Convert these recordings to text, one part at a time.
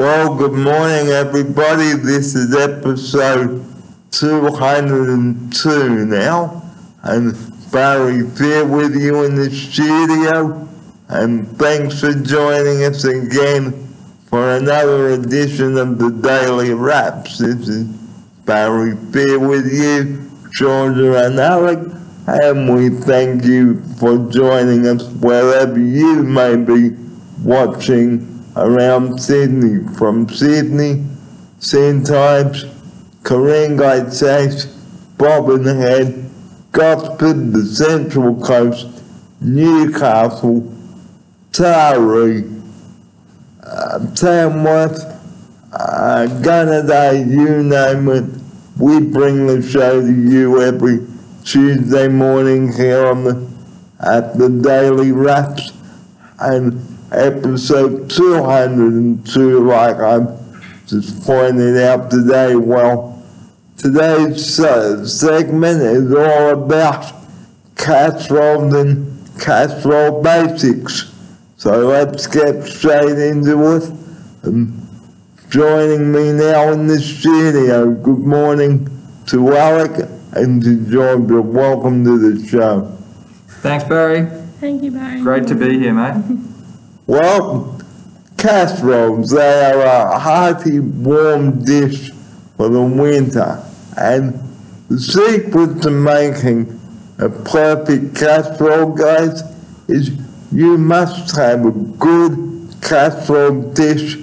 Well, good morning, everybody. This is episode 202 now, and Barry's here with you in the studio, and thanks for joining us again for another edition of the Daily Wraps. This is Barry here with you, Georgia and Alec, and we thank you for joining us wherever you may be watching around Sydney. From Sydney, St. Ives, Ku-ring-gai Chase, Bobbin Head, Gosford, the Central Coast, Newcastle, Taree, Tamworth, Gunnedah, you name it. We bring the show to you every Tuesday morning here at the Daily Wraps, and episode 202, like I just pointed out today. Well, today's segment is all about casseroles and casserole basics. So let's get straight into it. Joining me now in the studio, good morning to Alec and to Georgia. Welcome to the show. Thanks, Barry. Thank you, Barry. Great to be here, mate. Well, casseroles, they are a hearty, warm dish for the winter, and the secret to making a perfect casserole, guys, is you must have a good casserole dish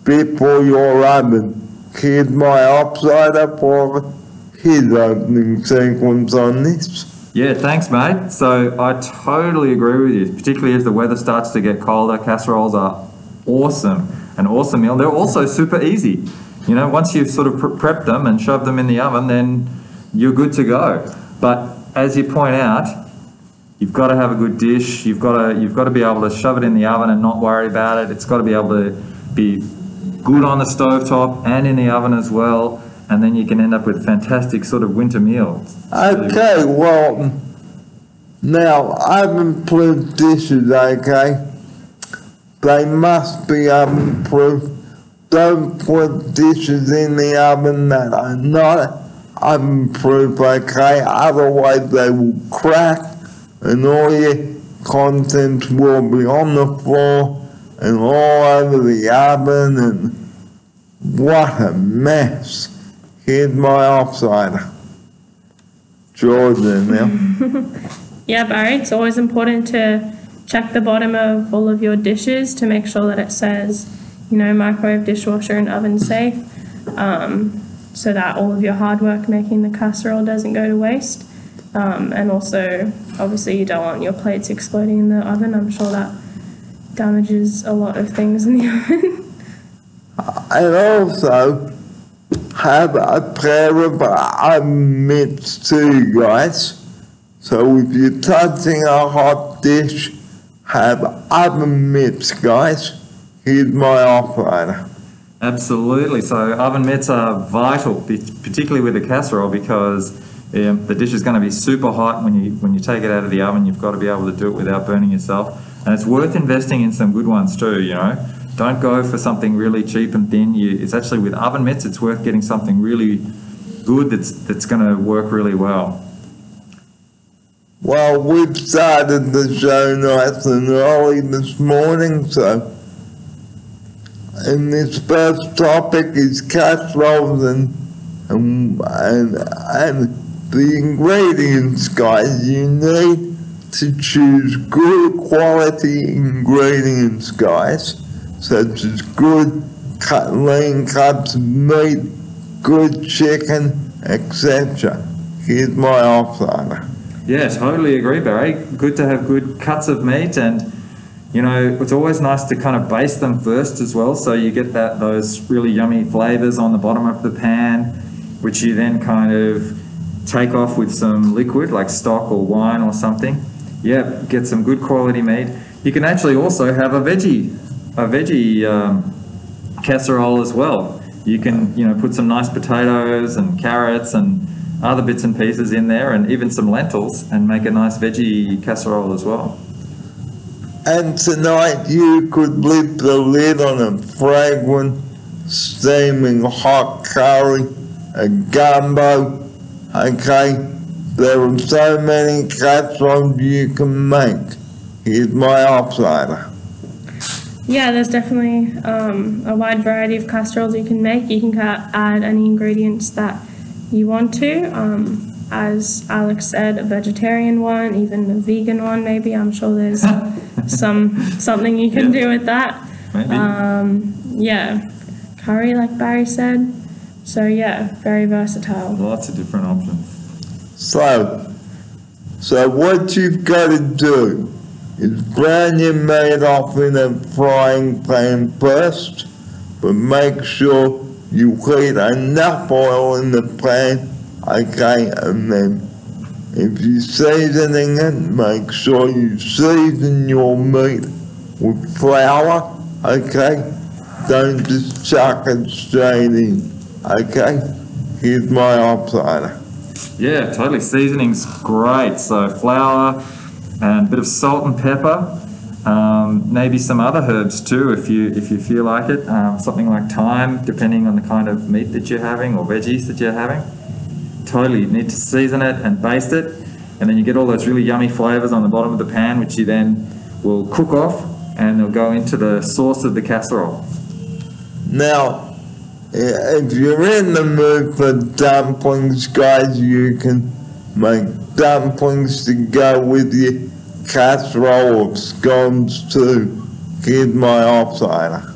before your oven. Here's my outsider for his opening sequence on this. Yeah, thanks, mate. So I totally agree with you, particularly as the weather starts to get colder. Casseroles are awesome, an awesome meal. They're also super easy. You know, once you've sort of prepped them and shoved them in the oven, then you're good to go. But as you point out, you've got to have a good dish. You've got to be able to shove it in the oven and not worry about it. It's got to be able to be good on the stovetop and in the oven as well. And then you can end up with fantastic sort of winter meals. Okay, well, now oven-proof dishes, okay? They must be oven-proof. Don't put dishes in the oven that are not oven-proof, okay? Otherwise they will crack and all your contents will be on the floor and all over the oven, and what a mess. Here's my outsider, Jordan, now. Yeah, Barry, it's always important to check the bottom of all of your dishes to make sure that it says, you know, microwave, dishwasher, and oven safe, so that all of your hard work making the casserole doesn't go to waste. And also, obviously, you don't want your plates exploding in the oven. I'm sure that damages a lot of things in the oven. And also, have a pair of oven mitts too, guys. So if you're touching a hot dish, have oven mitts, guys. Here's my operator. Absolutely. So oven mitts are vital, particularly with a casserole, because the dish is going to be super hot when you take it out of the oven. You've got to be able to do it without burning yourself. And it's worth investing in some good ones too, you know. Don't go for something really cheap and thin. It's actually with oven mitts, it's worth getting something really good that's going to work really well. Well, we've started the show nice and early this morning, so. And this first topic is casseroles and the ingredients, guys. You need to choose good quality ingredients, guys, such as good lean cuts of meat, good chicken, etc. Here's my outsider. Yeah, totally agree, Barry. Good to have good cuts of meat, and you know, it's always nice to kind of baste them first as well, so you get those really yummy flavors on the bottom of the pan, which you then kind of take off with some liquid like stock or wine or something. Yeah, get some good quality meat. You can actually also have a veggie casserole as well. You can, you know, put some nice potatoes and carrots and other bits and pieces in there, and even some lentils, and make a nice veggie casserole as well. And tonight you could lift the lid on a fragrant steaming hot curry, a gumbo, okay? There are so many casseroles you can make. Here's my offsider. Yeah, there's definitely a wide variety of casseroles you can make. You can add any ingredients that you want to. As Alex said, a vegetarian one, even a vegan one maybe. I'm sure there's something you can do with that. Maybe. Yeah, curry like Barry said. So yeah, very versatile. Lots of different options. So what you've got to do is brown your meat off in a frying pan first, but make sure you heat enough oil in the pan, okay, and then if you're seasoning it, make sure you season your meat with flour, okay? Don't just chuck it straight in, okay? Here's my offsider. Yeah, totally. Seasoning's great. So flour and a bit of salt and pepper. Maybe some other herbs too, if you feel like it. Something like thyme, depending on the kind of meat that you're having or veggies that you're having. Totally, you need to season it and baste it, and then you get all those really yummy flavors on the bottom of the pan, which you then will cook off, and they'll go into the sauce of the casserole. Now, if you're in the mood for dumplings, guys, you can make dumplings to go with your casserole of scones too. Here's my offsider.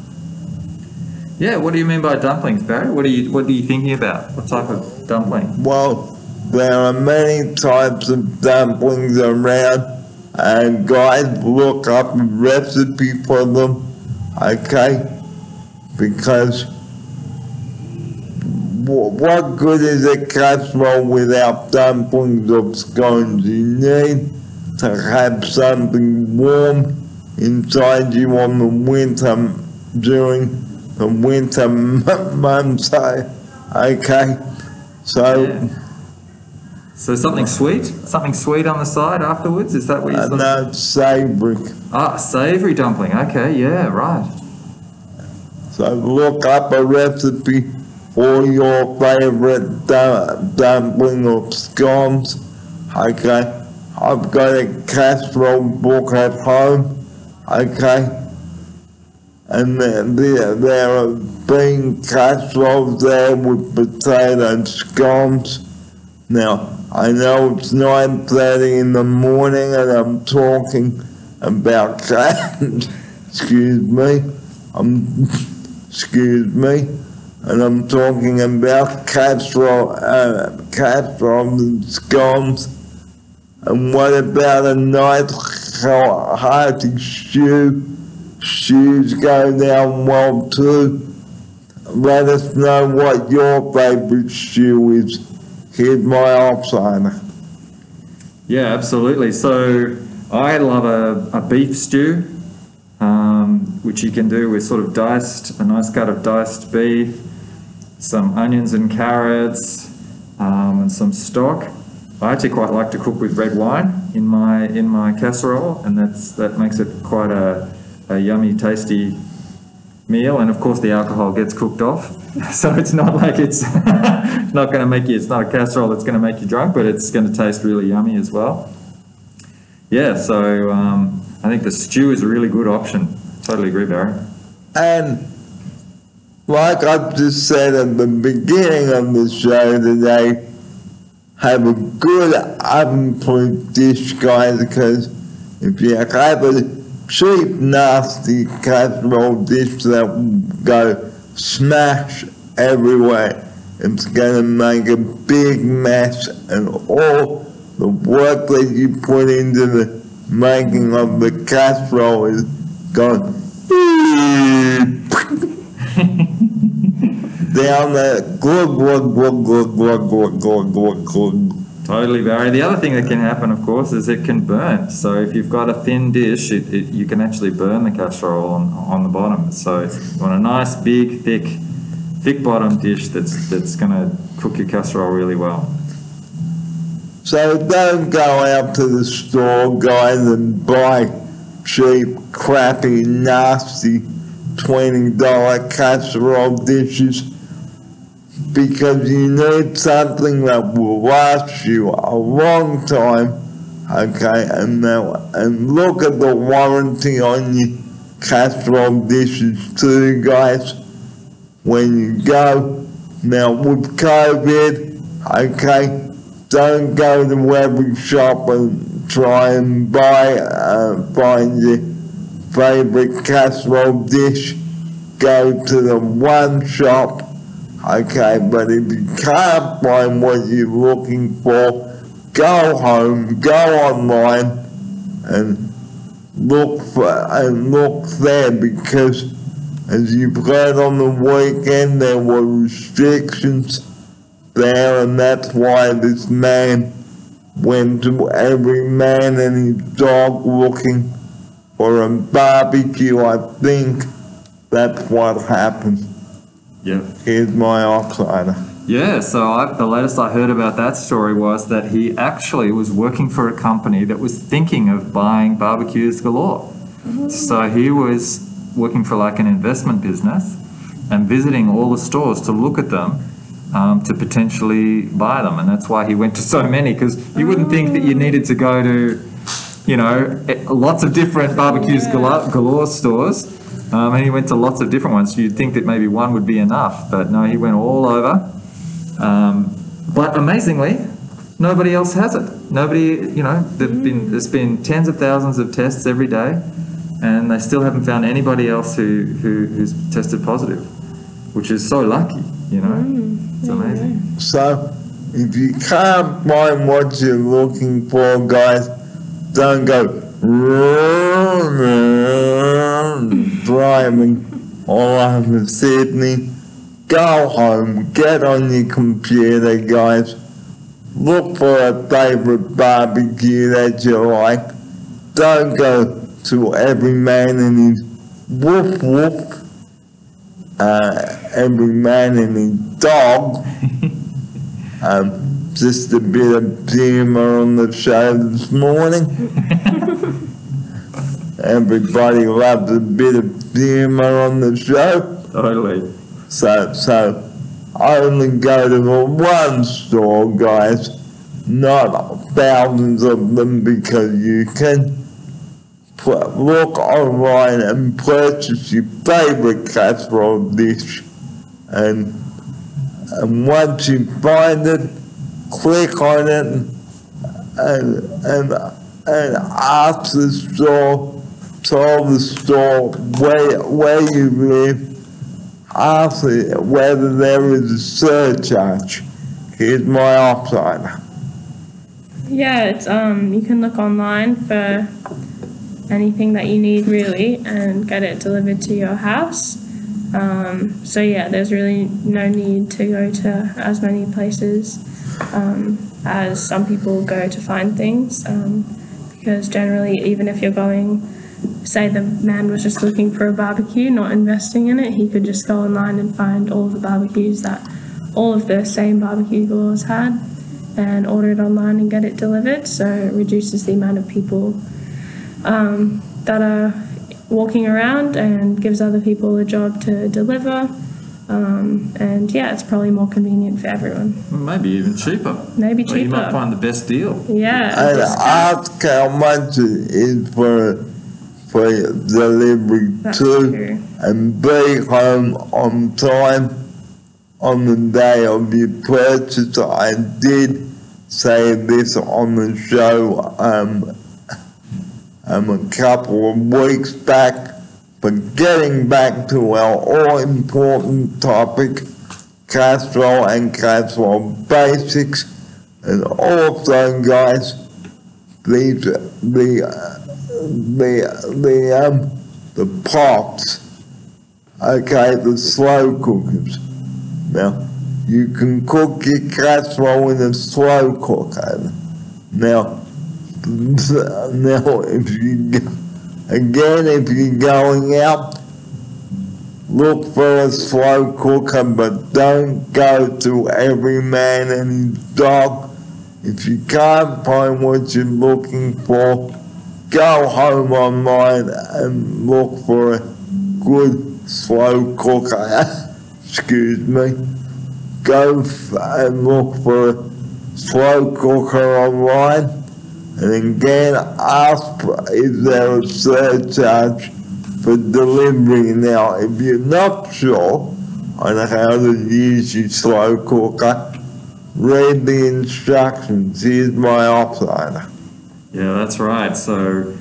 Yeah, what do you mean by dumplings, Barry? What are you thinking about? What type of dumpling? Well, there are many types of dumplings around, and guys, look up a recipe for them, okay? Because what good is a casserole without dumplings of scones? You need to have something warm inside you on the winter, during the winter months, okay? So something sweet on the side afterwards? Is that what you're saying? No, savory. Savory dumpling. Okay, yeah, right. So look up a recipe for your favorite dumpling of scones, okay? I've got a casserole book at home, okay? And there are bean casseroles there with potato scones. Now, I know it's 9:30 in the morning and I'm talking about and I'm talking about casserole and scones. And what about a nice hearty stew? Stews go down well too. Let us know what your favorite stew is. Here's my offsider. Yeah, absolutely. So I love a beef stew, which you can do with sort of a nice cut of diced beef, some onions and carrots, and some stock. I actually quite like to cook with red wine in my casserole, and that makes it quite a yummy, tasty meal. And of course, the alcohol gets cooked off, so it's not like it's not going to make you. It's not a casserole that's going to make you drunk, but it's going to taste really yummy as well. Yeah, so I think the stew is a really good option. Totally agree, Barry. And like I've just said at the beginning of the show today, have a good oven-proof dish, guys, because if you have a cheap, nasty casserole dish that will go smash everywhere, it's going to make a big mess, and all the work that you put into the making of the casserole is gone down the glug, glug, glug, glug, glug, glug, glug, glug, glug. Totally, Barry. The other thing that can happen, of course, is it can burn. So if you've got a thin dish, you can actually burn the casserole on the bottom. So you want a nice, big, thick bottom dish that's going to cook your casserole really well. So don't go out to the store, guys, and buy cheap, crappy, nasty $20 casserole dishes, because you need something that will last you a long time, okay? And look at the warranty on your casserole dishes too, guys, when you go. Now with COVID, okay, don't go to every shop and try and find your favorite casserole dish. Go to the one shop, okay, but if you can't find what you're looking for, go home, go online, and look there, because as you've heard on the weekend, there were restrictions there, and that's why this man went to every man and his dog looking for a barbecue. I think that's what happened. Yeah. Here's my outsider. Yeah, so the latest I heard about that story was that he actually was working for a company that was thinking of buying barbecues galore. So he was working for like an investment business and visiting all the stores to look at them, to potentially buy them. And that's why he went to so many, because you wouldn't think that you needed to go to, lots of different barbecues galore stores. And he went to lots of different ones. You'd think that maybe one would be enough, but no, he went all over. But amazingly, nobody else has it. Nobody, there's been tens of thousands of tests every day, and they still haven't found anybody else who's tested positive, which is so lucky, It's amazing. So, if you can't find what you're looking for, guys, don't go driving all over Sydney. Go home, get on your computer, guys. Look for a favorite barbecue that you like. Don't go to every man and his woof woof. Every man and his dog. Just a bit of humor on the show this morning. Everybody loves a bit of humor on the show. Totally. So only go to the one store, guys, not thousands of them, because you can look online and purchase your favorite casserole dish, and once you find it, click on it and ask the store, tell the store where you live, ask it whether there is a surcharge. Here's my outsider. Yeah, it's you can look online for anything that you need really and get it delivered to your house. So yeah, there's really no need to go to as many places as some people go to find things, because generally, even if you're going, say the man was just looking for a barbecue, not investing in it, he could just go online and find all of the barbecues that all of the same barbecue galores had and order it online and get it delivered. So it reduces the amount of people that are walking around and gives other people a job to deliver. And yeah, it's probably more convenient for everyone. Maybe even cheaper. Maybe cheaper. You might find the best deal. Yeah. And ask how much it is for delivery too, and be home on time on the day of your purchase. I did say this on the show a couple of weeks back. But getting back to our all-important topic, casserole and casserole basics, and also, guys, the pots, okay, the slow cookers. Now, you can cook your casserole in a slow cooker. Now, if you're going out, look for a slow cooker, but don't go to every man and his dog. If you can't find what you're looking for, go home online and look for a good slow cooker, excuse me, go and look for a slow cooker online, and again ask is there a surcharge for delivery. Now, if you're not sure on how to use your slow cooker, read the instructions. Here's my operator. Yeah, that's right. So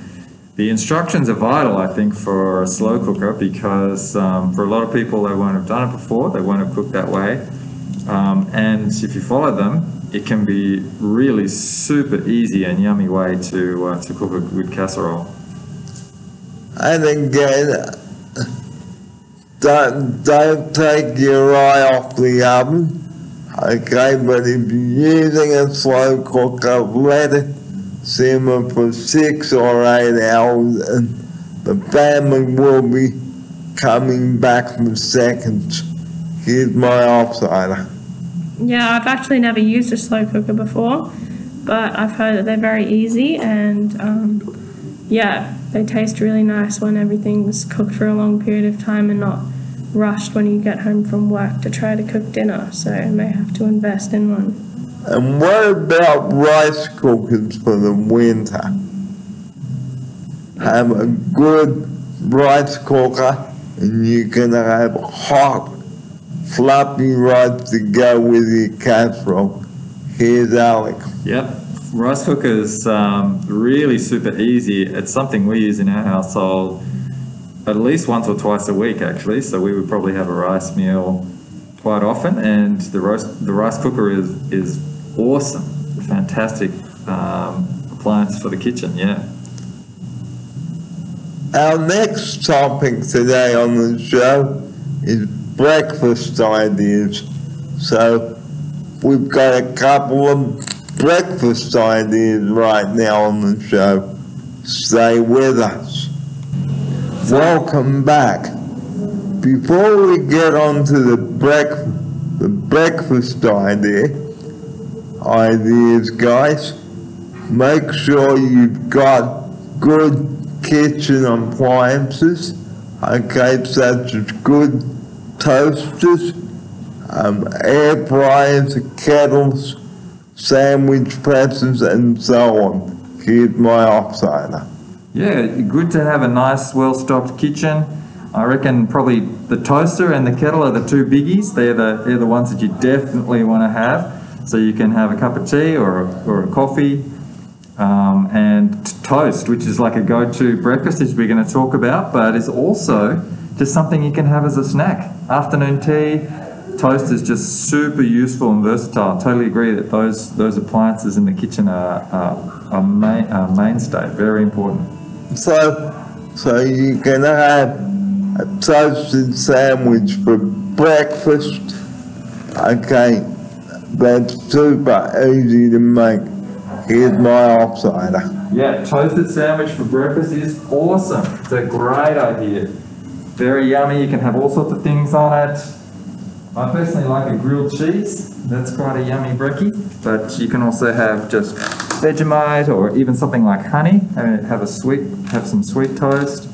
the instructions are vital, I think, for a slow cooker because for a lot of people, they won't have done it before. They won't have cooked that way. And if you follow them, it can be really super easy and yummy way to cook a good casserole. And again, don't take your eye off the oven. Okay, but if you're using a slow cooker, let it simmer for 6 or 8 hours, and the family will be coming back for seconds. Here's my operator. Yeah, I've actually never used a slow cooker before, but I've heard that they're very easy and yeah, they taste really nice when everything's cooked for a long period of time and not rushed when you get home from work to try to cook dinner, so I may have to invest in one. And what about rice cookers for the winter? Have a good rice cooker and you can have hot, fluffy rice to go with your casserole. Here's Alec. Yep, rice cookers really super easy. It's something we use in our household at least once or twice a week, actually. So we would probably have a rice meal quite often, and the rice cooker is awesome, a fantastic appliance for the kitchen. Yeah. Our next topic today on the show is breakfast ideas. So we've got a couple of breakfast ideas right now on the show. Stay with us. Welcome back. Before we get on to the breakfast ideas, guys, make sure you've got good kitchen appliances, okay, such as good toasters, air fryers, kettles, sandwich presses, and so on. Here's my operator. Yeah, good to have a nice, well-stocked kitchen. I reckon probably the toaster and the kettle are the two biggies. They're the ones that you definitely want to have. So you can have a cup of tea or a coffee, and toast, which is like a go-to breakfast, as we're going to talk about, but it's also just something you can have as a snack. Afternoon tea, toast is just super useful and versatile. Totally agree that those appliances in the kitchen are mainstay, very important. So you can have a toasted sandwich for breakfast. Okay, that's super easy to make. Here's my operator. Yeah, toasted sandwich for breakfast is awesome. It's a great idea. Very yummy. You can have all sorts of things on it. I personally like a grilled cheese. That's quite a yummy brekkie. But you can also have just Vegemite or even something like honey. Have some sweet toast.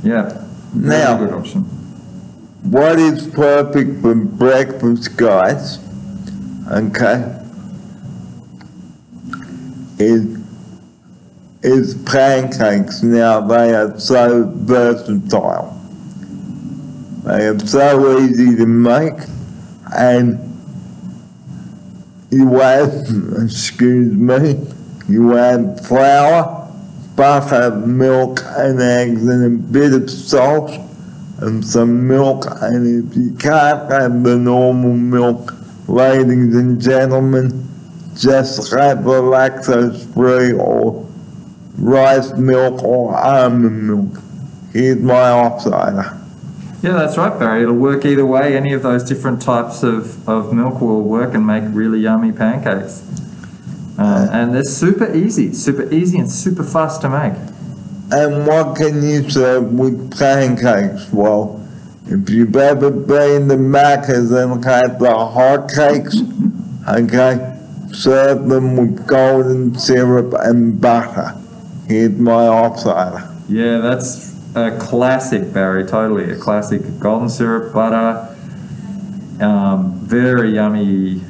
Yeah, now, good option. What is perfect for breakfast, guys? Okay, is pancakes. Now they are so versatile. They are so easy to make, and you add, you add flour, butter, milk, and eggs, and a bit of salt, and some milk. And if you can't have the normal milk, ladies and gentlemen, just have the lactose-free or rice milk or almond milk. Here's my operator. Yeah, that's right, Barry. It'll work either way. Any of those different types of milk will work and make really yummy pancakes. And they're super easy and super fast to make. And what can you serve with pancakes? Well, if you've ever been to Macca's and had the hot cakes, okay, serve them with golden syrup and butter. Here's my operator. Yeah, that's a classic, Barry, totally. A classic golden syrup, butter, very yummy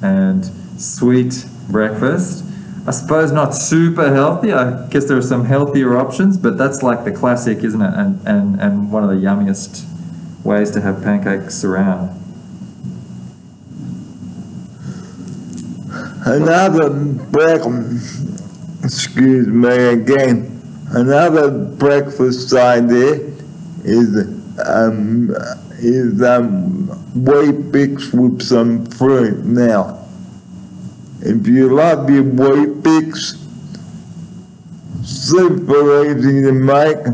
and sweet breakfast. I suppose not super healthy. I guess there are some healthier options, but that's like the classic, isn't it? And one of the yummiest ways to have pancakes around. Another breakfast idea is Wheat Bix with some fruit. Now, if you love your Wheat Bix, super easy to make.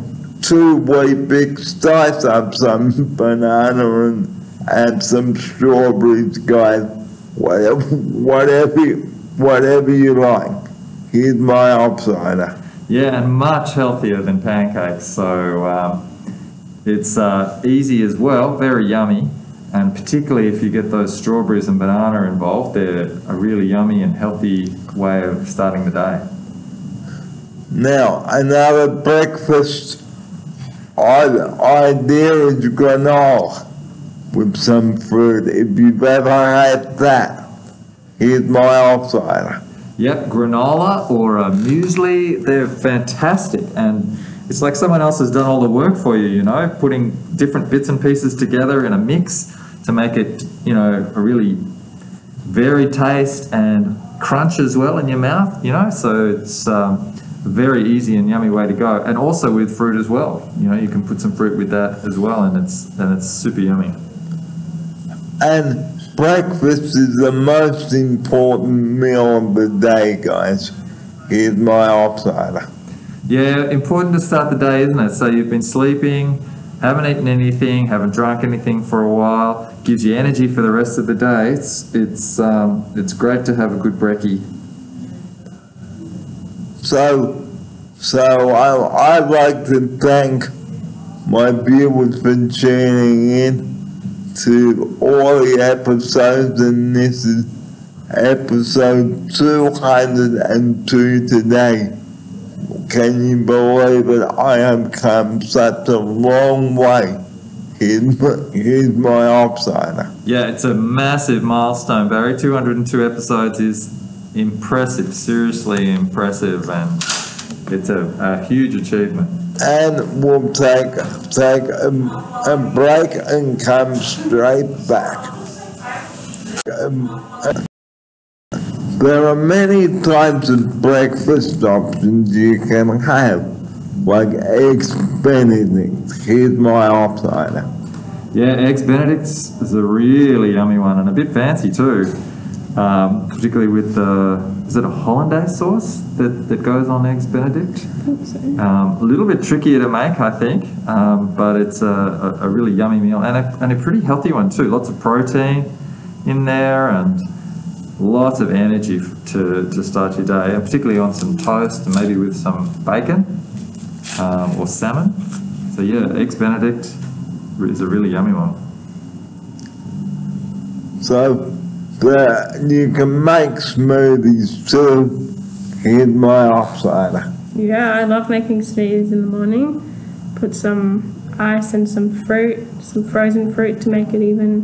2 Wheat Bix, dice up some banana and add some strawberries, guys. Whatever you like. Here's my upsider. Yeah, and much healthier than pancakes. So it's easy as well, very yummy. And particularly if you get those strawberries and banana involved, they're a really yummy and healthy way of starting the day. Now, another breakfast idea is granola with some fruit. If you've ever had that, here's my outsider. Yep, granola or a muesli, they're fantastic. And it's like someone else has done all the work for you, you know, putting different bits and pieces together in a mix to make it, you know, a really varied taste and crunch as well in your mouth, you know. So it's a very easy and yummy way to go. And also with fruit as well. You know, you can put some fruit with that as well, and it's super yummy. And breakfast is the most important meal of the day, guys. Here's my outsider. Yeah, important to start the day, isn't it? So you've been sleeping, haven't eaten anything, haven't drunk anything for a while, gives you energy for the rest of the day. It's great to have a good brekkie. So I'd like to thank my viewers for tuning in to all the episodes, and this is episode 202 today. Can you believe it? I have come such a long way. Here's my outsider. Yeah, it's a massive milestone, Barry. 202 episodes is impressive, seriously impressive, and it's a huge achievement. And we'll take a break and come straight back. There are many types of breakfast options you can have, like Eggs Benedict. Here's my outsider. Yeah, Eggs Benedict is a really yummy one, and a bit fancy too. Particularly with is it a hollandaise sauce that goes on Eggs Benedict? I think so. A little bit trickier to make, I think, but it's a really yummy meal, and a pretty healthy one too. Lots of protein in there and lots of energy to start your day, and particularly on some toast and maybe with some bacon or salmon. So yeah, Eggs Benedict is a really yummy one. So you can make smoothies too. Here's my outsider. Yeah, I love making smoothies in the morning. Put some ice and some fruit, some frozen fruit to make it even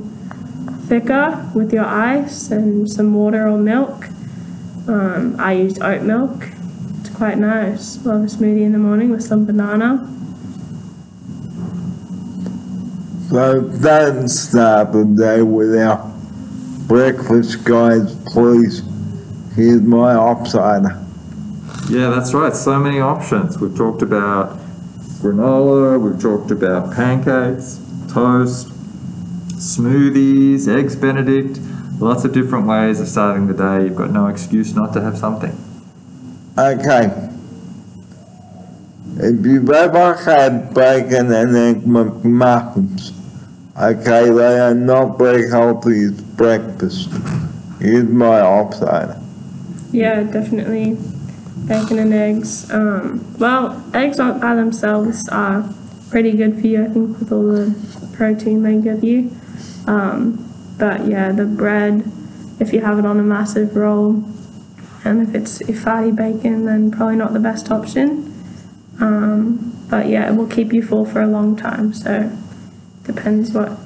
thicker with your ice, and some water or milk. I used oat milk. It's quite nice. Love a smoothie in the morning with some banana. So don't start the day without breakfast, guys, please. Here's my outsider. Yeah, that's right. So many options. We've talked about granola, we've talked about pancakes, toast, smoothies, Eggs Benedict, lots of different ways of starting the day. You've got no excuse not to have something. Okay. If you've ever had bacon and egg McMuffins, okay, they are not very healthy as breakfast. Here's my outsider. Yeah, definitely. Bacon and eggs. Well, eggs by themselves are pretty good for you, I think, with all the protein they give you. But yeah, the bread, if you have it on a massive roll, and if it's fatty bacon, then probably not the best option. But yeah, it will keep you full for a long time. So depends what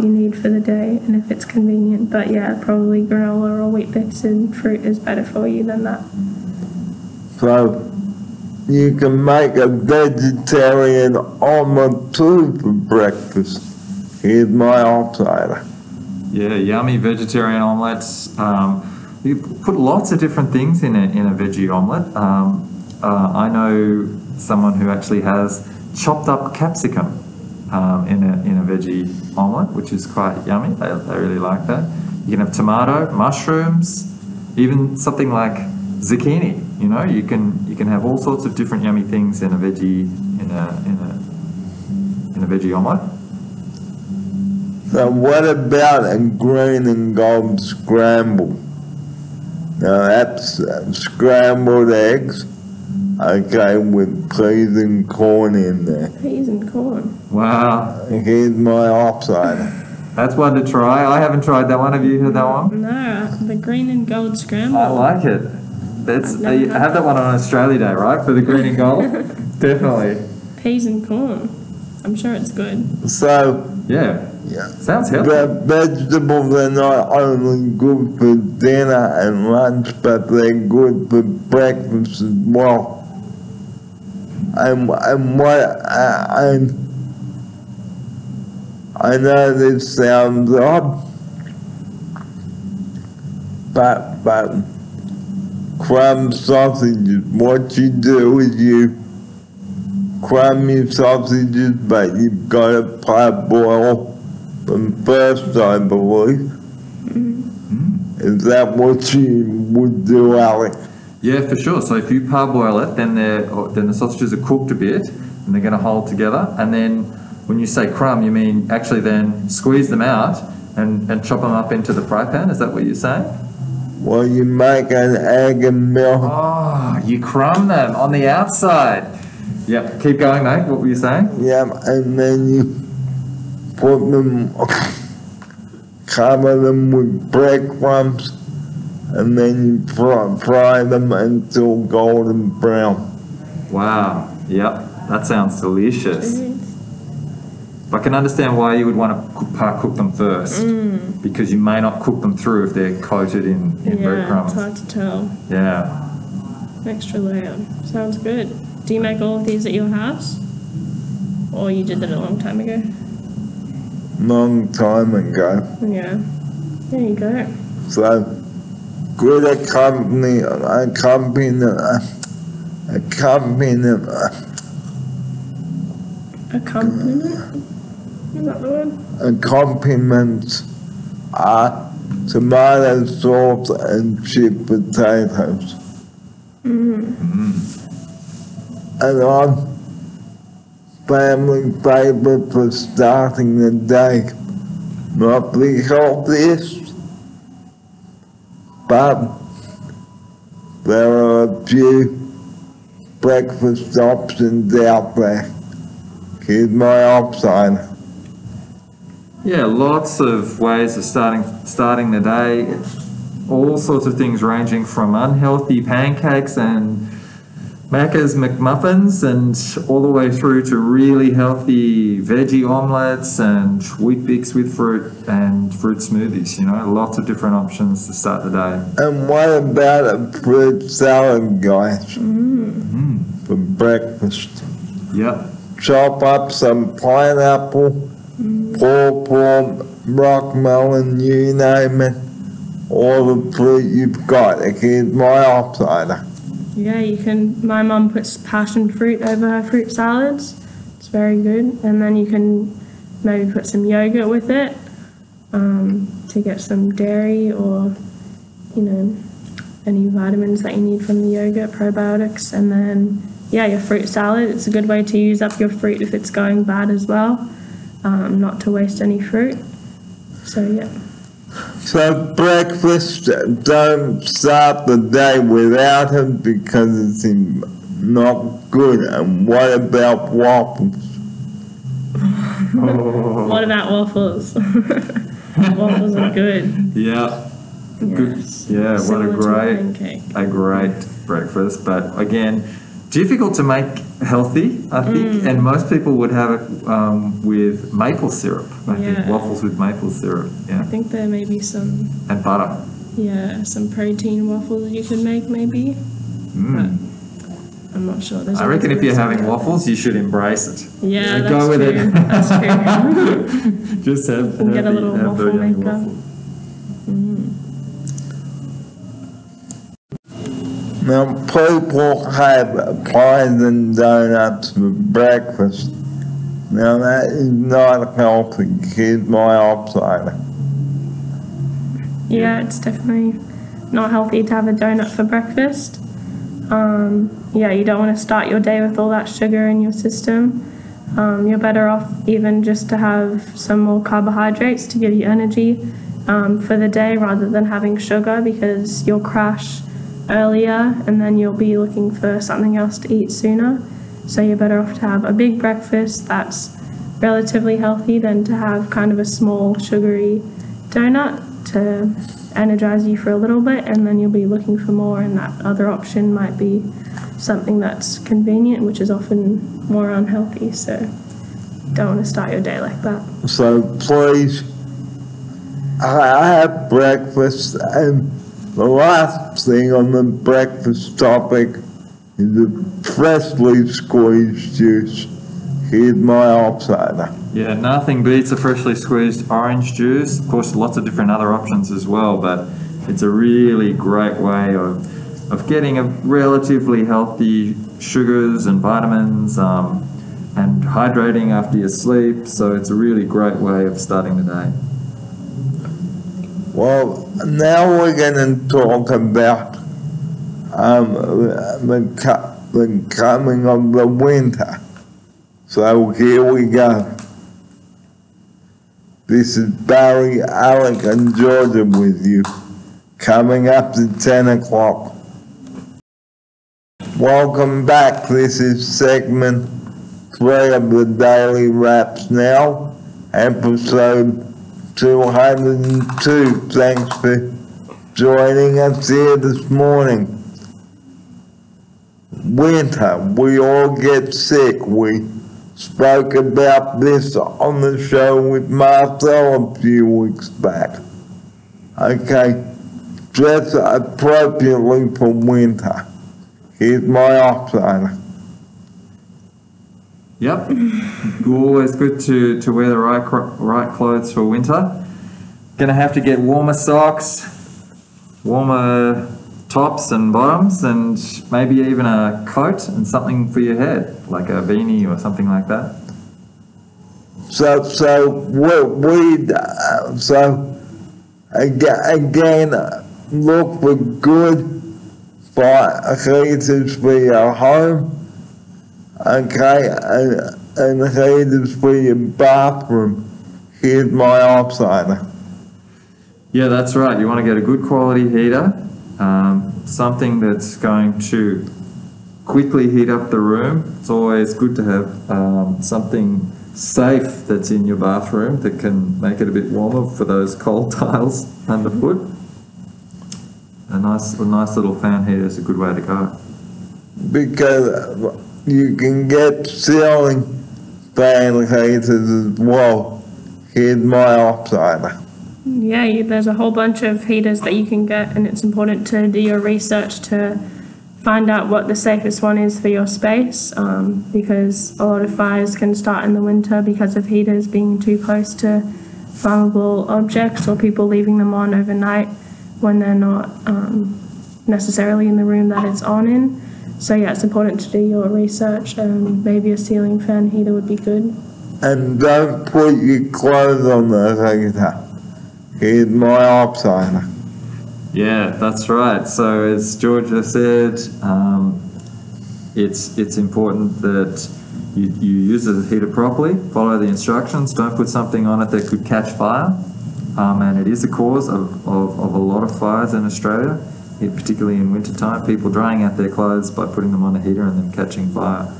you need for the day and if it's convenient. But yeah, probably granola or wheat bix and fruit is better for you than that. So you can make a vegetarian omelette too for breakfast. Here's my outsider. Yeah, yummy vegetarian omelettes. You put lots of different things in a veggie omelette. I know someone who actually has chopped up capsicum in a veggie omelette, which is quite yummy. They really like that. You can have tomato, mushrooms, even something like zucchini. You know, you can have all sorts of different yummy things in a veggie veggie omelette. So what about a green and gold scramble? Now that's scrambled eggs, okay, with peas and corn in there. Peas and corn. Wow. Here's my outsider. That's one to try. I haven't tried that one. Have you heard that one? No, the green and gold scramble. I like it. I have that one on Australia Day, right? For the green and gold? Definitely. Peas and corn. I'm sure it's good. So, Yeah. yeah. Sounds healthy. The vegetables are not only good for dinner and lunch, but they're good for breakfast as well. And I know this sounds odd, but crumb sausages, what you do is you crumb your sausages, but you've got to parboil them first, I believe. Is that what you would do, Alex? Yeah, for sure. So if you parboil it, then the sausages are cooked a bit, and they're going to hold together. And then when you say crumb, you mean actually then squeeze them out and chop them up into the fry pan? Is that what you're saying? Well, you make an egg and milk. Oh, you crumb them on the outside. Yep. Keep going, mate. What were you saying? Yeah, and then you put them, cover them with breadcrumbs, and then you fry them until golden brown. Wow. Yep. That sounds delicious. I can understand why you would want to cook them first, because you may not cook them through if they're coated in breadcrumbs. Yeah, it's hard to tell. Yeah. Extra layer. Sounds good. Do you make all of these at your house? Or you did that a long time ago? Long time ago. Yeah. There you go. So, good accompaniment, Accompaniment? Is that the word? accompaniments are tomato sauce and chip potatoes. And I'm family favorite for starting the day. Not the healthiest, but there are a few breakfast options out there. Here's my option. Yeah, lots of ways of starting the day. All sorts of things ranging from unhealthy pancakes and Macca's McMuffins and all the way through to really healthy veggie omelettes and wheat bix with fruit and fruit smoothies, you know, lots of different options to start the day. And what about a fruit salad, guys? For breakfast. Yep. Chop up some pineapple, pawpaw, rock melon, you name it. All the fruit you've got. Here's my outsider. Yeah, you can. My mum puts passion fruit over her fruit salads. It's very good. And then you can maybe put some yogurt with it to get some dairy or, you know, any vitamins that you need from the yogurt, probiotics. And then, yeah, your fruit salad. It's a good way to use up your fruit if it's going bad as well, not to waste any fruit. So, yeah. So breakfast, don't start the day without it because it's not good. And what about waffles? What about waffles? Waffles are good. Yeah. Good. Yes. Yeah, what Similar to a pancake. great breakfast. But again, difficult to make healthy, I think, and most people would have it with maple syrup. I think waffles with maple syrup. Yeah. I think there may be some. And butter. Yeah, some protein waffles you could make maybe. But I'm not sure. I reckon if you're having waffles, you should embrace it. Yeah, that's go with true. it. That's true. Just have Get a little waffle maker. waffle. Now, people have pies and donuts for breakfast. Now, that is not healthy. Here's my upside. Yeah, it's definitely not healthy to have a donut for breakfast. Yeah, you don't want to start your day with all that sugar in your system. You're better off even just to have some more carbohydrates to give you energy for the day rather than having sugar, because you'll crash earlier and then you'll be looking for something else to eat sooner. So you're better off to have a big breakfast that's relatively healthy than to have kind of a small sugary donut to energize you for a little bit, and then you'll be looking for more, and that other option might be something that's convenient, which is often more unhealthy. So you don't want to start your day like that. So please, I have breakfast, and the last thing on the breakfast topic is a freshly squeezed juice. Here's my outsider. Yeah, nothing beats a freshly squeezed orange juice. Of course, lots of different other options as well, but it's a really great way of getting a relatively healthy sugars and vitamins and hydrating after your sleep. So it's a really great way of starting the day. Well, now we're going to talk about the coming of the winter. So here we go. This is Barry, Alec, and Georgia with you, coming up to 10 o'clock. Welcome back. This is segment 3 of the Daily Wraps Now, episode 202. Thanks for joining us here this morning. Winter, we all get sick. We spoke about this on the show with Marcel a few weeks back. Okay, dress appropriately for winter. Here's my outsider. Yep, always good to wear the right clothes for winter. Gonna have to get warmer socks, warmer tops and bottoms, and maybe even a coat and something for your head, like a beanie or something like that. Again, look for good heaters for your home, okay, and heaters for your bathroom. Here's my outsider. Yeah, that's right. You want to get a good quality heater. Something that's going to quickly heat up the room. It's always good to have something safe that's in your bathroom that can make it a bit warmer for those cold tiles underfoot. A nice little fan heater is a good way to go. Because you can get ceiling fan heaters as well. Here's my outsider. Yeah, there's a whole bunch of heaters that you can get, and it's important to do your research to find out what the safest one is for your space, because a lot of fires can start in the winter because of heaters being too close to flammable objects or people leaving them on overnight when they're not necessarily in the room that it's on in. So yeah, it's important to do your research, and maybe a ceiling fan heater would be good. And don't put your clothes on the heater. Here's my outsider. Yeah, that's right. So as Georgia said, it's important that you use the heater properly, follow the instructions, don't put something on it that could catch fire. And it is the cause of a lot of fires in Australia, particularly in wintertime, people drying out their clothes by putting them on a heater and them catching fire.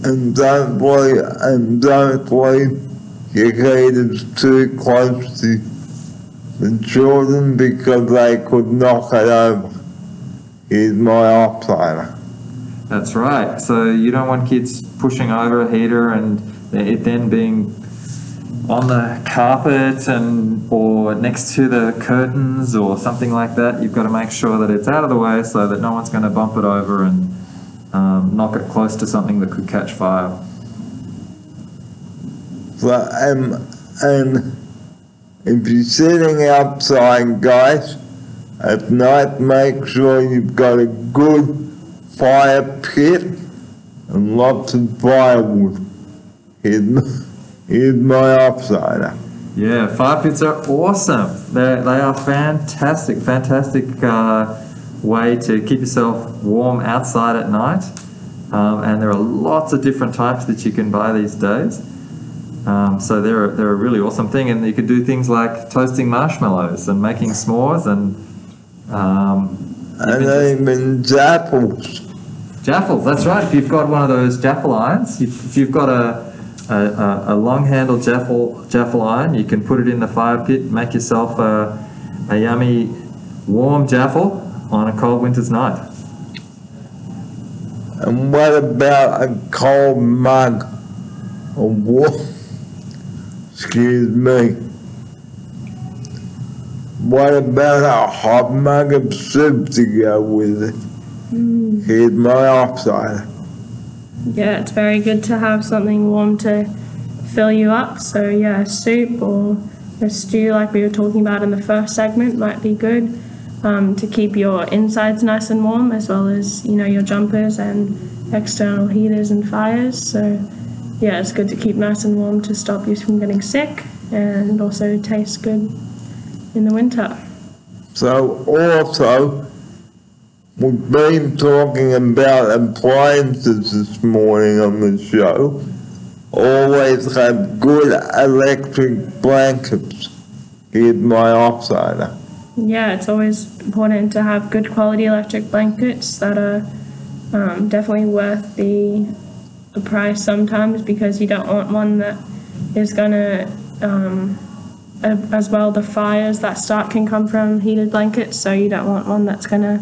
And don't leave your heaters too close to the children because they could knock it over. Here's my outsider. That's right. So you don't want kids pushing over a heater and it then being on the carpet or next to the curtains or something like that. You've got to make sure that it's out of the way so that no one's going to bump it over and knock it close to something that could catch fire. So, and if you're sitting outside, guys, at night, make sure you've got a good fire pit and lots of firewood. Here's my upsider. Yeah, fire pits are awesome. They are fantastic way to keep yourself warm outside at night. And there are lots of different types that you can buy these days. So they're a really awesome thing, and you can do things like toasting marshmallows and making s'mores and even jaffles. Jaffles, that's right. If you've got one of those jaffle irons, if you've got a long-handled jaffle iron, you can put it in the fire pit, make yourself a yummy warm jaffle on a cold winter's night. And what about a cold mug of water? Excuse me. What about a hot mug of soup to go with it? Here's my upside. Yeah, it's very good to have something warm to fill you up. So yeah, soup or a stew like we were talking about in the first segment might be good to keep your insides nice and warm, as well as, you know, your jumpers and external heaters and fires. So yeah, it's good to keep nice and warm to stop you from getting sick, and also tastes good in the winter. So also, we've been talking about appliances this morning on the show. Always have good electric blankets. Here's my upsider. Yeah, it's always important to have good quality electric blankets that are definitely worth the price sometimes, because you don't want one that is going to, as well, the fires that start can come from heated blankets, so you don't want one that's going to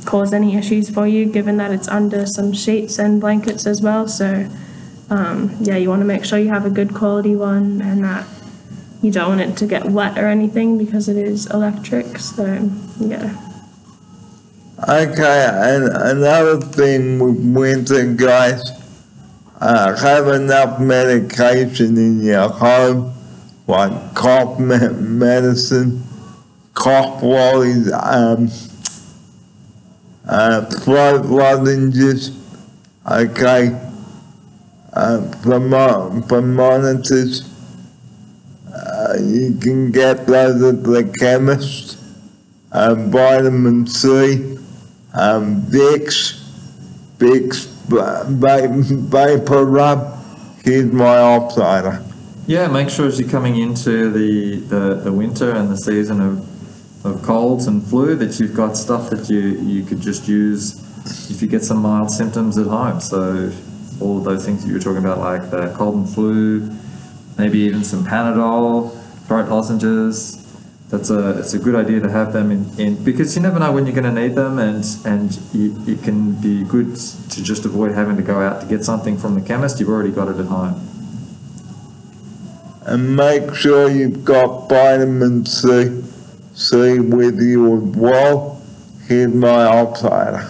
cause any issues for you, given that it's under some sheets and blankets as well. So yeah, you want to make sure you have a good quality one and that you don't want it to get wet or anything, because it is electric. So yeah. Okay, and another thing with winter, guys, have enough medication in your home, like cough medicine, cough lollies, throat lozenges, okay, thermometers. You can get those at the chemist. Vitamin C. Vicks Vapor Rub. Here's my upsider. Yeah, make sure as you're coming into the winter and the season of colds and flu that you've got stuff that you could just use if you get some mild symptoms at home. So all of those things that you were talking about, like the cold and flu, maybe even some Panadol, throat lozenges. It's a good idea to have them in because you never know when you're going to need them, and it can be good to just avoid having to go out to get something from the chemist. You've already got it at home. And make sure you've got vitamin C with you as well. Here's my upsider.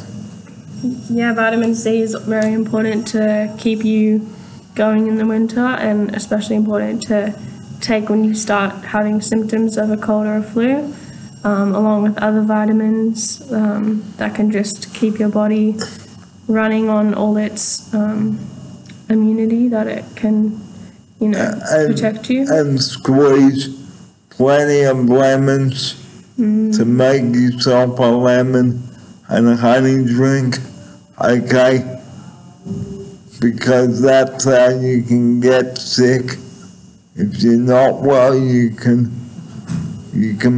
Yeah, vitamin C is very important to keep you going in the winter, and especially important to take when you start having symptoms of a cold or a flu, along with other vitamins that can just keep your body running on all its immunity that it can, protect you. And squeeze plenty of lemons to make yourself a lemon and a honey drink, okay? Because that's how you can get sick. If you're not well, you can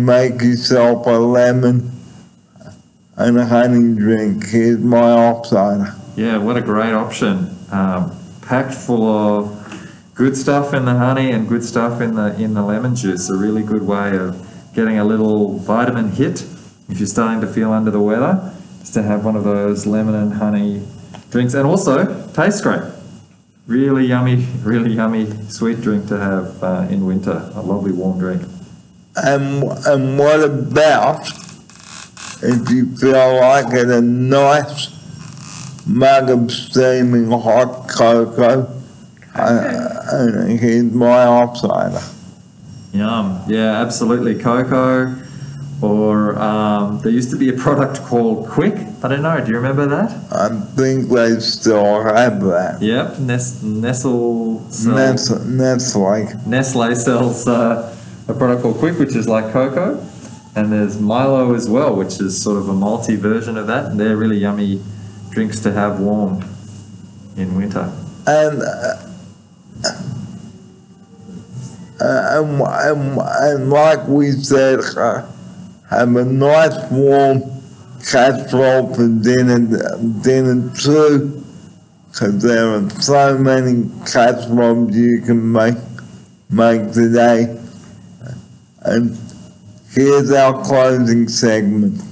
make yourself a lemon and a honey drink. Here's my upsider. Yeah, what a great option. Packed full of good stuff in the honey and good stuff in the lemon juice. A really good way of getting a little vitamin hit if you're starting to feel under the weather. is to have one of those lemon and honey drinks, and also tastes great. Really yummy sweet drink to have in winter. A lovely warm drink. And what about if you feel like it, a nice mug of steaming hot cocoa? And here's my offsider. Yum. Yeah, absolutely. Cocoa. Or there used to be a product called Quick. I don't know. Do you remember that? I think they still have that. Yep. Nestle sells a product called Quick, which is like cocoa. And there's Milo as well, which is sort of a malty version of that. And they're really yummy drinks to have warm in winter. And like we said, have a nice warm casserole for dinner too, because there are so many casseroles you can make today. And here's our closing segment.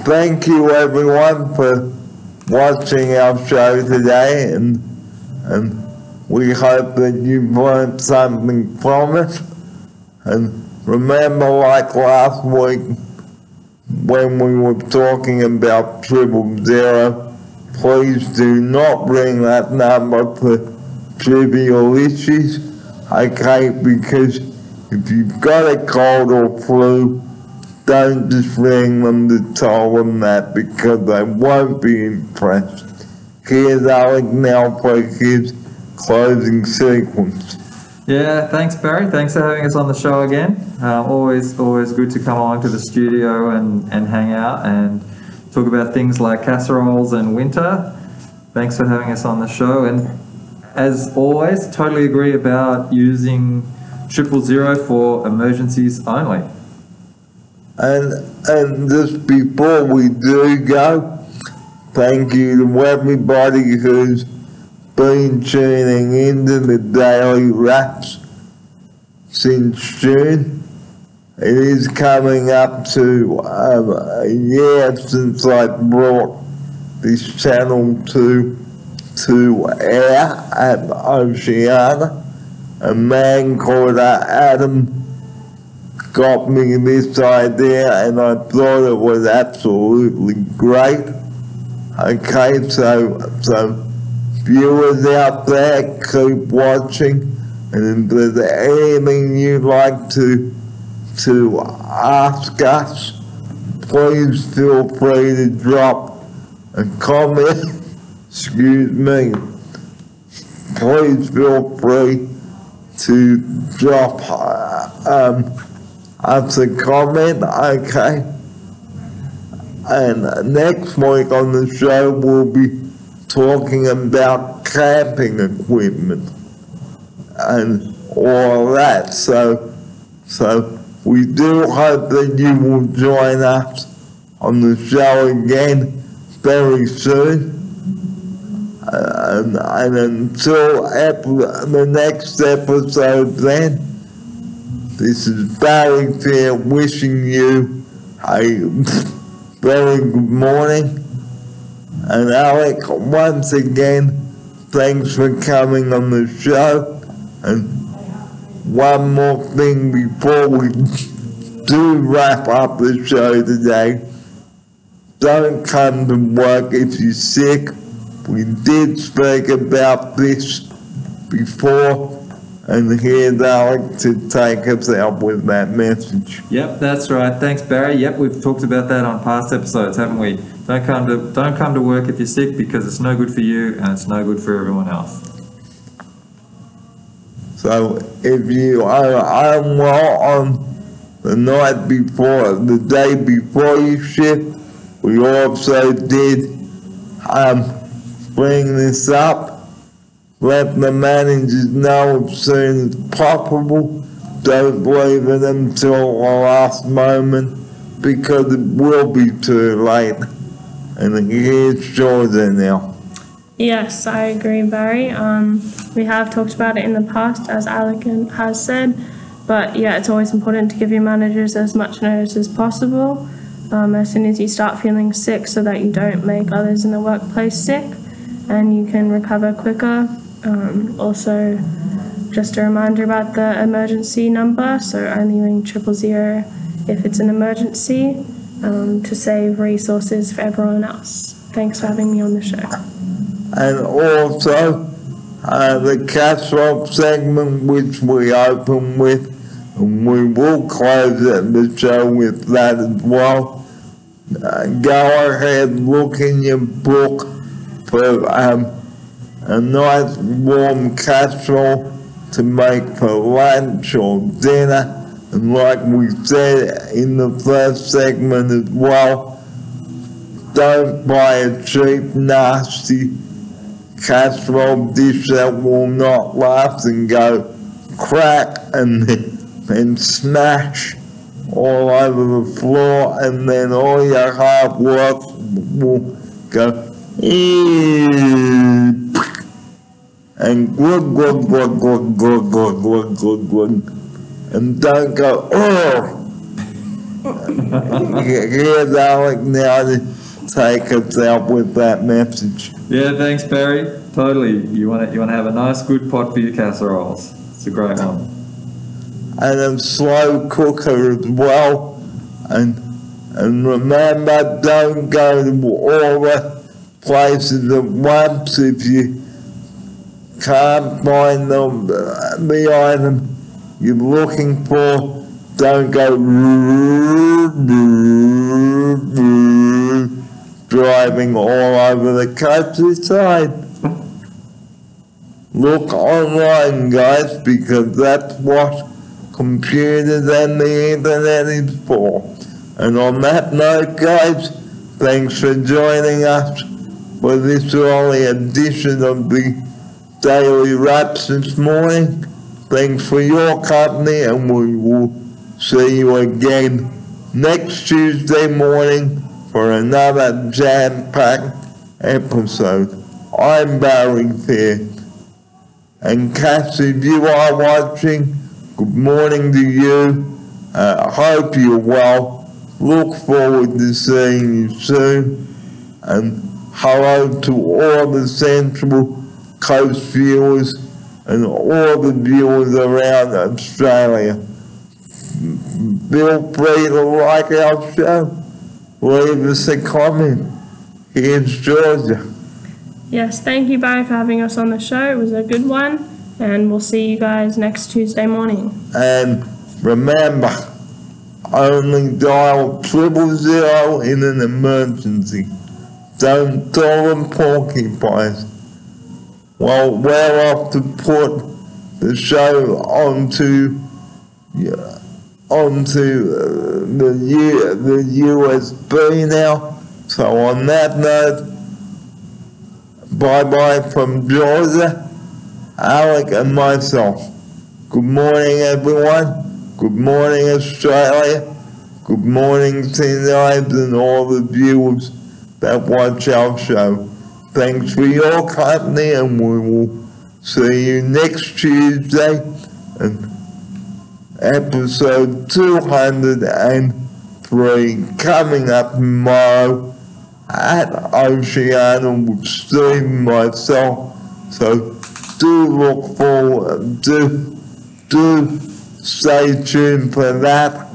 Thank you everyone for watching our show today, and we hope that you've learned something from it. And remember, like last week when we were talking about 000, please do not ring that number for trivial issues, okay? Because if you've got a cold or flu, don't just ring them to tell them that, because they won't be impressed. Here's Alec now for his closing sequence. Yeah, thanks Barry. Thanks for having us on the show again. Always good to come along to the studio and hang out and talk about things like casseroles and winter. Thanks for having us on the show. And as always, totally agree about using 000 for emergencies only. And just before we do go, thank you to everybody who's been tuning into the Daily Wraps since June. It is coming up to a year since I brought this channel to air at Oceana. A man called Adam got me this idea, and I thought it was absolutely great. Okay, so viewers out there, keep watching, and if there's anything you'd like to ask us, please feel free to drop a comment. Excuse me. Please feel free to drop us a comment, okay? And next week on the show we'll be talking about camping equipment and all that. So we do hope that you will join us on the show again very soon. And until the next episode then, this is Barry here wishing you a very good morning. And Alec, once again, thanks for coming on the show. And one more thing before we do wrap up the show today. Don't come to work if you're sick. We did speak about this before. And here's Alec to take us out with that message. Yep, that's right. Thanks, Barry. Yep, we've talked about that on past episodes, haven't we? Don't come to work if you're sick, because it's no good for you and it's no good for everyone else. So if you are unwell on the night before, the day before you shift, we also did bring this up. Let the managers know as soon as possible. Don't leave it until the last moment, because it will be too late. And here's Georgia now. Yes, I agree, Barry. We have talked about it in the past, as Alec has said, But yeah, it's always important to give your managers as much notice as possible as soon as you start feeling sick, so that you don't make others in the workplace sick and you can recover quicker. Also, just a reminder about the emergency number, so only ring 000 if it's an emergency, to save resources for everyone else. Thanks for having me on the show. And also, the Casserole segment, which we open with, and we will close the show with that as well. Go ahead, look in your book for a nice warm casserole to make for lunch or dinner. And like we said in the first segment as well, don't buy a cheap, nasty casserole dish that will not last and go crack and smash all over the floor, and then all your hard work will go and good, and don't go, oh. Here's Alec now to take us out with that message. Yeah, thanks, Barry. Totally. You want to have a nice, good pot for your casseroles. It's a great one. And a slow cooker as well. And remember, don't go to all the places at once. If you can't find the item you're looking for, don't go driving all over the countryside. Look online, guys, because that's what computers and the internet is for. And on that note, guys, thanks for joining us for this early edition of the Daily Wraps this morning. Thanks for your company, and we will see you again next Tuesday morning for another jam-packed episode. I'm Barry here. And Cass, if you are watching, good morning to you. Hope you're well. Look forward to seeing you soon. And hello to all the Central Coast viewers and all the viewers around Australia. Feel free to like our show. Leave us a comment. Here's Georgia. Yes, thank you, Barry, for having us on the show. It was a good one, and we'll see you guys next Tuesday morning. And remember, only dial 000 in an emergency. Don't call them porcupines. Well, we're off to put the show onto the USB now. So on that note, bye-bye from Georgia, Alec and myself. Good morning, everyone. Good morning, Australia. Good morning, teenagers and all the viewers that watch our show. Thanks for your company, and we will see you next Tuesday in episode 203 coming up tomorrow at Oceana with Steve and myself. So do look forward, do stay tuned for that.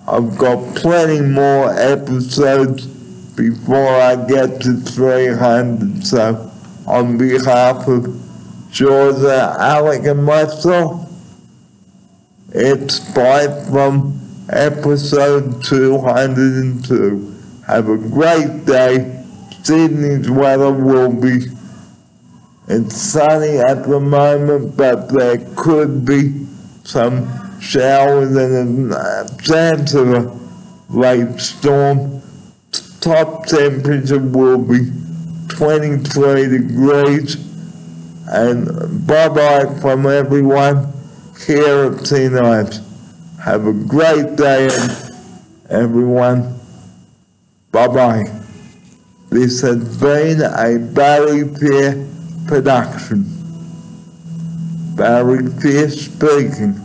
I've got plenty more episodes before I get to 300. So on behalf of Georgia, Alec and myself, it's bye from episode 202. Have a great day. Sydney's weather will be, it's sunny at the moment, but there could be some showers and a chance of a late storm. Top temperature will be 23 degrees. And bye-bye from everyone here at T-Knives. Have a great day, everyone. Bye-bye. This has been a Barry Peer production. Barry Peer speaking.